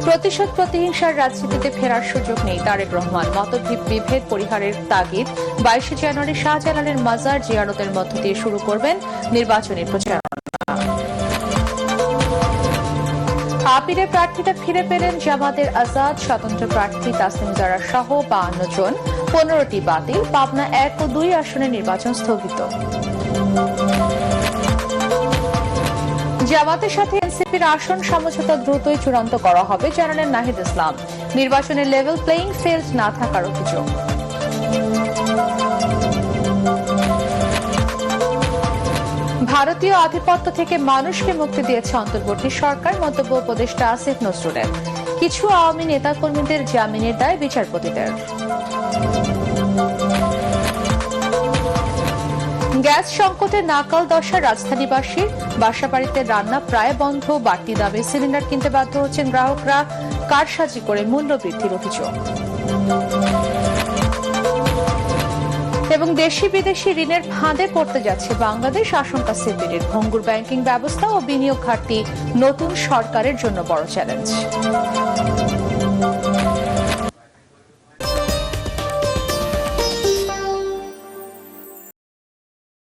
প্রতিশোধ প্রতিহিংসার রাজনীতিতে ফেরার সুযোগ নেই তারেক রহমান। মতবিভেদ পরিহারের তাগিদ। 22 জানুয়ারি শাহজালালের মাজার জিয়ারতের মধ্য দিয়ে শুরু করবেন নির্বাচনী প্রচারণা। আপিলে প্রার্থীতা ফিরে পেলেন জামাতের আজাদ। স্বতন্ত্র প্রার্থী তাসনিম জারা সহ 52 জন, 15টি বাতিল। পাবনা 1 ও 2 আসনে নির্বাচন স্থগিত। জামাতের সাথে এনসিপির আসন সমঝোতা দ্রুতই চূড়ান্ত করা হবে জানালেন নাহিদ ইসলাম। নির্বাচনের লেভেল প্লেইং ফিল্ড না থাকার অভিযোগ। ভারতীয় আধিপত্য থেকে মানুষকে মুক্তি দিয়েছে অন্তর্বর্তী সরকার, মন্তব্য উপদেষ্টা আসিফ নজরুলের। কিছু আওয়ামী নেতাকর্মীদের জামিনের দায় বিচারপতিদের। গ্যাস সংকটে নাকাল দশা রাজধানীবাসীর। বাসাবাড়িতে রান্না প্রায় বন্ধ। বাড়তি দামে সিলিন্ডার কিনতে বাধ্য হচ্ছেন গ্রাহকরা। কারসাজি করে মূল্য বৃদ্ধির অভিযোগ। এবং দেশি বিদেশি ঋণের ফাঁদে পড়তে যাচ্ছে বাংলাদেশ, আশঙ্কা সিপিডির। ভঙ্গুর ব্যাংকিং ব্যবস্থা ও বিনিয়োগ ঘাটতি নতুন সরকারের জন্য বড় চ্যালেঞ্জ।